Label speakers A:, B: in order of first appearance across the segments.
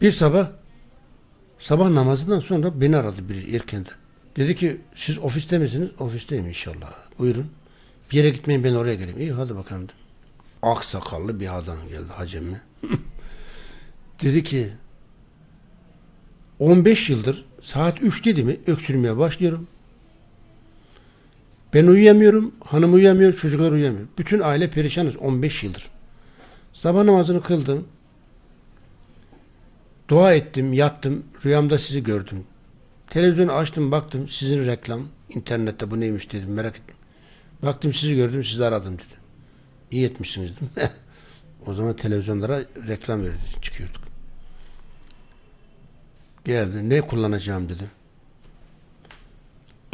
A: Bir sabah namazından sonra beni aradı biri erkenden. Dedi ki siz ofiste misiniz? Ofisteyim inşallah. Buyurun. Bir yere gitmeyin, ben oraya geleyim. İyi hadi bakalım dedim. Aksakallı bir adam geldi, hacem mi? Dedi ki 15 yıldır saat 3 dedi mi öksürmeye başlıyorum. Ben uyuyamıyorum, hanım uyuyamıyor, çocuklar uyuyamıyor. Bütün aile perişanız 15 yıldır. Sabah namazını kıldım. Dua ettim, yattım. Rüyamda sizi gördüm. Televizyonu açtım, baktım sizin reklam. İnternette bu neymiş dedim, merak ettim. Baktım sizi gördüm, sizi aradım dedi. İyi etmişsiniz dedim. O zaman televizyonlara reklam verdi, çıkıyorduk. Geldi, ne kullanacağım dedi.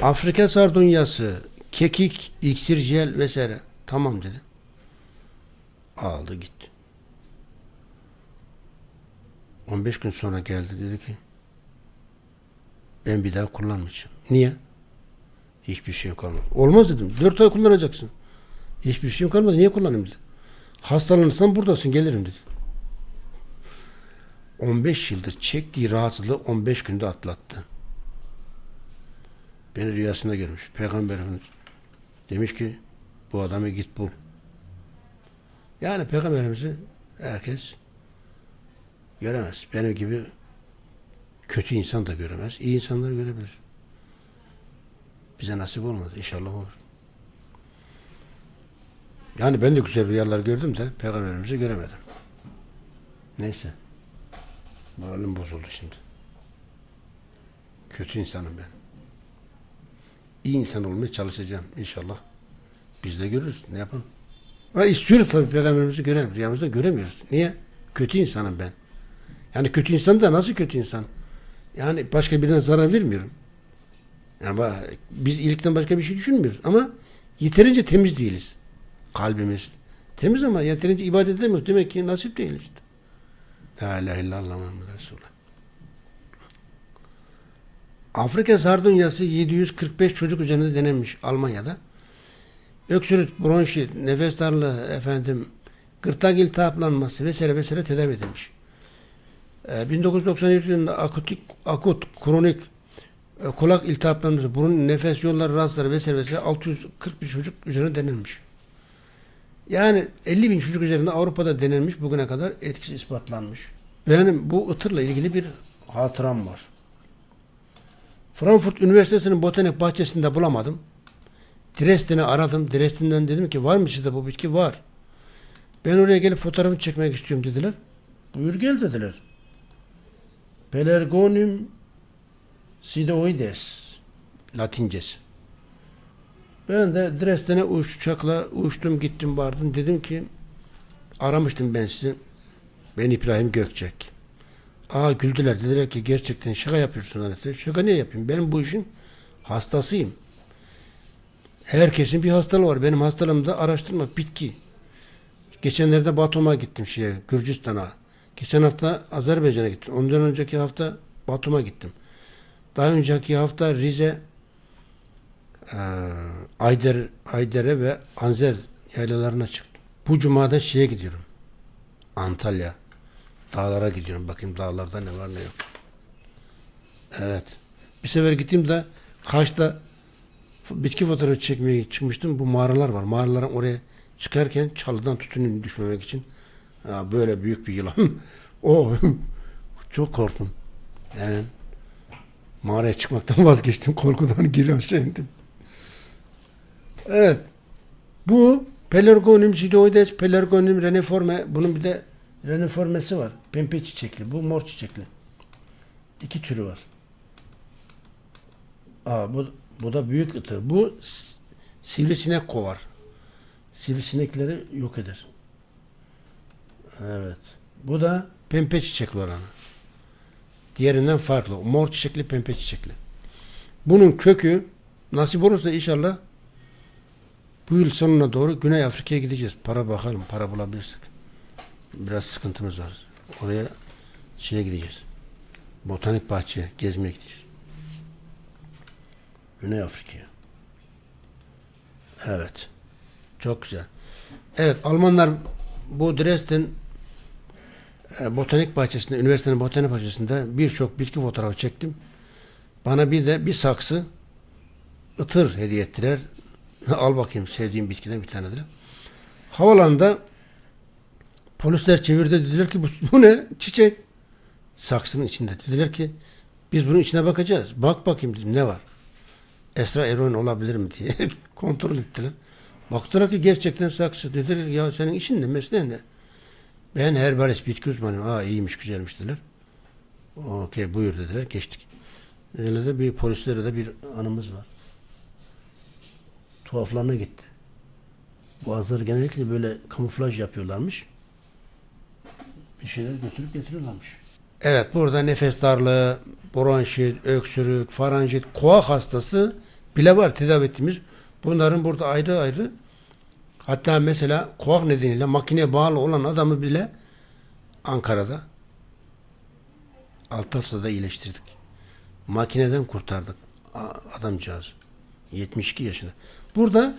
A: Afrika sardunyası, kekik, iksir jel vesaire. Tamam dedi. Aldı gitti. 15 gün sonra geldi, dedi ki ben bir daha kullanmayacağım. Niye? Hiçbir şeyim kalmadı. Olmaz dedim. 4 ay kullanacaksın. Hiçbir şeyim kalmadı. Niye kullanayım dedi. Hastalanırsan buradasın, gelirim dedi. 15 yıldır çektiği rahatsızlığı 15 günde atlattı. Beni rüyasında görmüş. Peygamber Efendimiz demiş ki bu adamı git bul. Yani Peygamberimizi herkes göremez. Benim gibi kötü insan da göremez. İyi insanlar görebilir. Bize nasip olmadı. İnşallah olur. Yani ben de güzel rüyalar gördüm de Peygamberimizi göremedim. Neyse. Moralim bozuldu şimdi. Kötü insanım ben. İyi insan olmaya çalışacağım inşallah. Biz de görürüz. Ne yapalım? Ama istiyoruz tabii Peygamberimizi görelim. Rüyamızda göremiyoruz. Niye? Kötü insanım ben. Yani kötü insan da nasıl kötü insan? Yani başka birine zarar vermiyorum. Yani biz iyilikten başka bir şey düşünmüyoruz. Ama yeterince temiz değiliz. Kalbimiz temiz ama yeterince ibadet edemiyoruz. Demek ki nasip değil işte. La ilahe illallah Muhammed Resulullah. Afrika sardunyası 745 çocuk üzerinde denenmiş Almanya'da. Öksürük, bronşit, nefes darlığı, gırtlak iltihaplanması vesaire vesaire tedavi edilmiş. 1997 yılında akut, kronik kulak iltihaplanması, burun, nefes yolları rahatsızları vesaire vesaire 641 çocuk üzerine denilmiş. Yani 50 bin çocuk üzerinde Avrupa'da denilmiş, bugüne kadar etkisi ispatlanmış. Benim bu ıtırla ilgili bir hatıram var. Frankfurt Üniversitesi'nin botanik bahçesinde bulamadım. Dresden'i aradım. Dresden'den dedim ki var mı sizde bu bitki? Var. Ben oraya gelip fotoğrafını çekmek istiyorum dediler. Buyur gel dediler. Pelargonium sidoides Latincesi. Ben de Dresden'e uçakla uçtum, gittim, vardım. Dedim ki aramıştım ben sizi. Ben İbrahim Gökçek. Güldüler. Dediler ki gerçekten şaka yapıyorsun zannettiler. Şaka niye yapayım? Benim bu işin hastasıyım. Herkesin bir hastalığı var. Benim hastalığım da araştırmak, bitki. Geçenlerde Batum'a gittim Gürcistan'a. Geçen hafta Azerbaycan'a gittim. Ondan önceki hafta Batum'a gittim. Daha önceki hafta Rize, Ayder'e ve Anzer yaylalarına çıktım. Bu cumada gidiyorum. Antalya. Dağlara gidiyorum. Bakayım dağlarda ne var ne yok. Evet. Bir sefer gittiğimde Kaş'ta bitki fotoğrafı çekmeye çıkmıştım. Bu mağaralar var. Mağaraların oraya çıkarken çalıdan tütünün düşmemek için böyle büyük bir yılan. Çok korktum. Yani mağaraya çıkmaktan vazgeçtim. Korkudan geri aşağı indim. Evet. Bu Pelargonium sidoides, Pelargonium reniforme. Bunun bir de reniformesi var. Pembe çiçekli. Bu mor çiçekli. 2 türü var. Bu da büyük ıtır. Bu sivrisinek kovar. Sivrisinekleri yok eder. Evet. Bu da pembe çiçekli olanı. Diğerinden farklı. Mor çiçekli, pembe çiçekli. Bunun kökü nasip olursa inşallah bu yıl sonuna doğru Güney Afrika'ya gideceğiz. Bakalım. Para bulabilirsek. Biraz sıkıntımız var. Oraya gideceğiz. Botanik bahçeye gezmeye gideceğiz. Güney Afrika'ya. Evet. Çok güzel. Evet, Almanlar bu Dresden botanik bahçesinde, üniversitenin botanik bahçesinde birçok bitki fotoğrafı çektim. Bana bir de bir saksı ıtır hediye ettiler. Al bakayım, sevdiğim bitkiden bir tanedir. Havalanında polisler çevirdi, dediler ki bu ne? Çiçek. Saksının içinde. Dediler ki biz bunun içine bakacağız. Bak bakayım dedim, ne var? Esra eroin olabilir mi diye kontrol ettiler. Baktılar ki gerçekten saksı. Dediler ya senin işin ne, mesleğin ne? Ben herbalist, bitki uzmanıyım. Aa iyiymiş, güzelmiş dediler. Okey buyur dediler, geçtik. Öyle de bir polislere de bir anımız var. Tuhaflarına gitti. Bazıları genellikle böyle kamuflaj yapıyorlarmış. Bir şeyler götürüp getiriyorlarmış. Evet, burada nefes darlığı, bronşit, öksürük, faranjit, koa hastası bile var tedavi ettiğimiz. Bunların burada ayrı ayrı, hatta mesela koa nedeniyle makineye bağlı olan adamı bile Ankara'da 6 haftada iyileştirdik. Makineden kurtardık adamcağız. 72 yaşında. Burada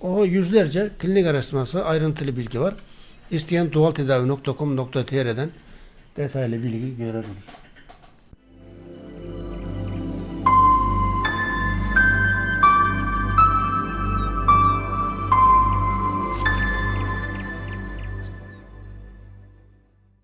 A: o yüzlerce klinik araştırması, ayrıntılı bilgi var. İsteyen doğaltedavi.com.tr'den detaylı bilgi görebilir.